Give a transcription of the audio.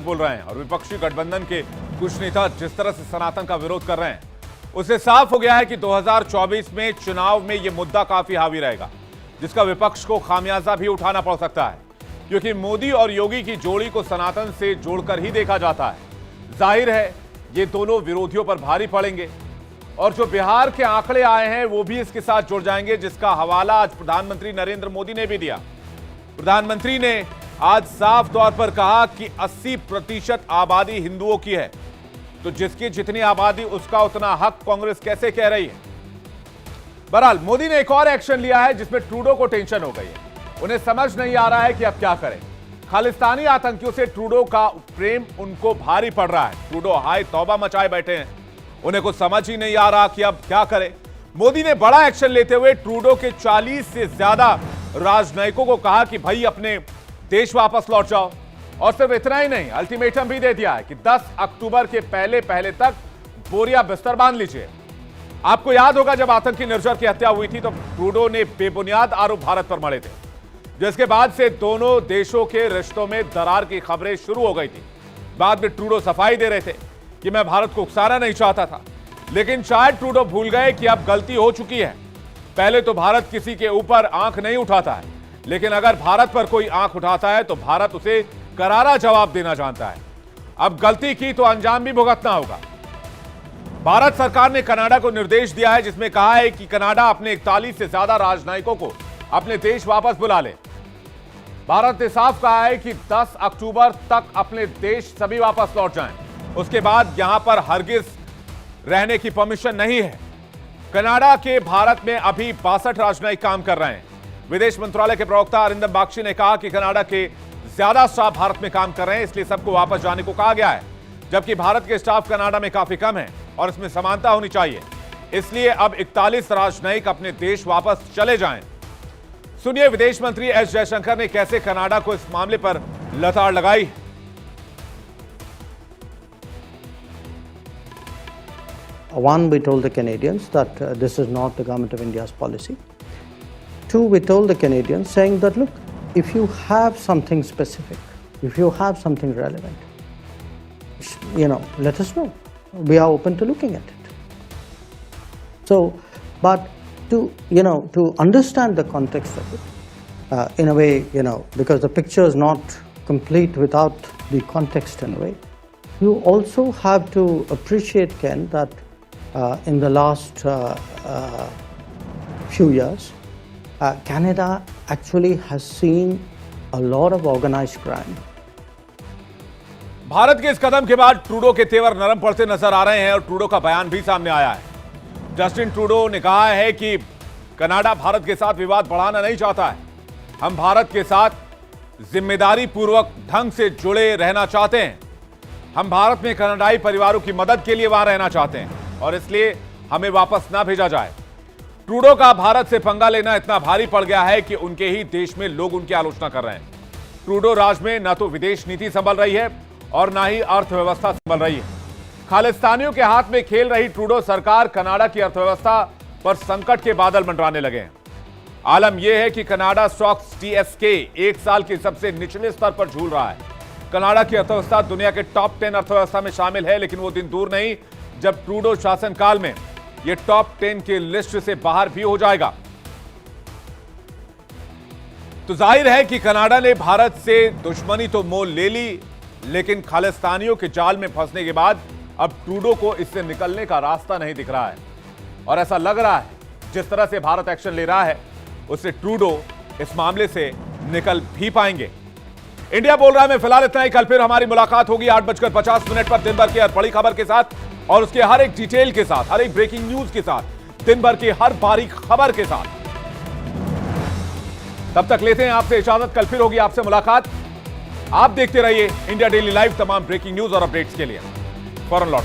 बोल रहे हैं और विपक्षी गठबंधन के कुछ नेता जिस तरह से सनातन का विरोध कर रहे हैं उससे साफ हो गया है कि 2024 में चुनाव में यह मुद्दा काफी हावी रहेगा, जिसका विपक्ष को खामियाजा भी उठाना पड़ सकता है, क्योंकि मोदी और योगी की जोड़ी को सनातन से जोड़कर ही देखा जाता है। जाहिर है ये दोनों विरोधियों पर भारी पड़ेंगे और जो बिहार के आंकड़े आए हैं वो भी इसके साथ जुड़ जाएंगे, जिसका हवाला आज प्रधानमंत्री नरेंद्र मोदी ने भी दिया। प्रधानमंत्री ने आज साफ तौर पर कहा कि 80% आबादी हिंदुओं की है, तो जिसकी जितनी आबादी उसका उतना हक कांग्रेस कैसे कह रही है। बहरहाल मोदी ने एक और एक्शन लिया है जिसमें ट्रूडो को टेंशन हो गई है। उन्हें समझ नहीं आ रहा है कि अब क्या करें। खालिस्तानी आतंकियों से ट्रूडो का प्रेम उनको भारी पड़ रहा है। ट्रूडो हाय तौबा मचाए बैठे हैं, उन्हें कुछ समझ ही नहीं आ रहा कि अब क्या करें। मोदी ने बड़ा एक्शन लेते हुए ट्रूडो के 40 से ज्यादा राजनयिकों को कहा कि भाई अपने देश वापस लौट जाओ, और सिर्फ इतना ही नहीं, अल्टीमेटम भी दे दिया है कि 10 अक्टूबर के पहले तक बोरिया बिस्तर बांध लीजिए। आपको याद होगा जब आतंकी निर्जर की हत्या हुई थी तो ट्रूडो ने बेबुनियाद आरोप भारत पर मढ़े थे, जिसके बाद से दोनों देशों के रिश्तों में दरार की खबरें शुरू हो गई थी। बाद में ट्रूडो सफाई दे रहे थे कि मैं भारत को उकसाना नहीं चाहता था, लेकिन शायद ट्रूडो भूल गए कि अब गलती हो चुकी है। पहले तो भारत किसी के ऊपर आंख नहीं उठाता है, लेकिन अगर भारत पर कोई आंख उठाता है तो भारत उसे करारा जवाब देना जानता है। अब गलती की तो अंजाम भी भुगतना होगा। भारत सरकार ने कनाडा को निर्देश दिया है, जिसमें कहा है कि कनाडा अपने 41 से ज्यादा राजनयिकों को अपने देश वापस बुला ले। भारत ने साफ कहा है कि 10 अक्टूबर तक अपने देश सभी वापस लौट जाएं। उसके बाद यहां पर हरगिज रहने की परमिशन नहीं है। कनाडा के भारत में अभी 62 राजनयिक काम कर रहे हैं। विदेश मंत्रालय के प्रवक्ता अरिंदम बागची ने कहा कि कनाडा के ज्यादा स्टाफ भारत में काम कर रहे हैं, इसलिए सबको वापस जाने को कहा गया है, जबकि भारत के स्टाफ कनाडा में काफी कम है और इसमें समानता होनी चाहिए। इसलिए अब 41 राजनयिक अपने देश वापस चले जाएं। सुनिए विदेश मंत्री एस जयशंकर ने कैसे कनाडा को इस मामले पर लताड़ लगाई। One, we told the Canadians that this is not the government of India's policy. Two, we told the Canadians saying that, look, if you have something specific, if you have something relevant, let us know. We are open to looking at it. So, but to understand the context of it, in a way, because the picture is not complete without the context in a way, you also have to appreciate, Ken, that in the last few years, Canada actually has seen a lot of organized crime. Bharat के इस कदम के बाद Trudeau के तेवर नरम पड़ते नजर आ रहे हैं और ट्रूडो का बयान भी सामने आया है। जस्टिन ट्रूडो ने कहा है कि कनाडा भारत के साथ विवाद बढ़ाना नहीं चाहता है। हम भारत के साथ जिम्मेदारी पूर्वक ढंग से जुड़े रहना चाहते हैं। हम भारत में कनाडाई परिवारों की मदद के लिए वहां रहना चाहते हैं और इसलिए हमें वापस ना भेजा जाए। ट्रूडो का भारत से पंगा लेना इतना भारी पड़ गया है कि उनके ही देश में लोग उनकी आलोचना कर रहे हैं। ट्रूडो राज में न तो विदेश नीति संभल रही है और ना ही अर्थव्यवस्था संभल रही है। खालिस्तानियों के हाथ में खेल रही ट्रूडो सरकार कनाडा की अर्थव्यवस्था पर संकट के बादल मंडराने लगे हैं। आलम यह है कि कनाडा स्टॉक्स TSK एक साल के सबसे निचले स्तर पर झूल रहा है। कनाडा की अर्थव्यवस्था दुनिया के टॉप 10 अर्थव्यवस्था में शामिल है, लेकिन वो दिन दूर नहीं जब ट्रूडो शासनकाल में यह टॉप 10 की लिस्ट से बाहर भी हो जाएगा। तो जाहिर है कि कनाडा ने भारत से दुश्मनी तो मोल ले ली, लेकिन खालिस्तानियों के जाल में फंसने के बाद अब ट्रूडो को इससे निकलने का रास्ता नहीं दिख रहा है। और ऐसा लग रहा है जिस तरह से भारत एक्शन ले रहा है उससे ट्रूडो इस मामले से निकल भी पाएंगे। इंडिया बोल रहा है में फिलहाल इतना ही। कल फिर हमारी मुलाकात होगी 8:50 पर दिन भर की हर बड़ी खबर के साथ और उसके हर एक डिटेल के साथ, हर एक ब्रेकिंग न्यूज के साथ, दिन भर की हर बारीक खबर के साथ। तब तक लेते हैं आपसे इजाजत। कल फिर होगी आपसे मुलाकात। आप देखते रहिए इंडिया डेली लाइव। तमाम ब्रेकिंग न्यूज और अपडेट्स के लिए फौरन लौट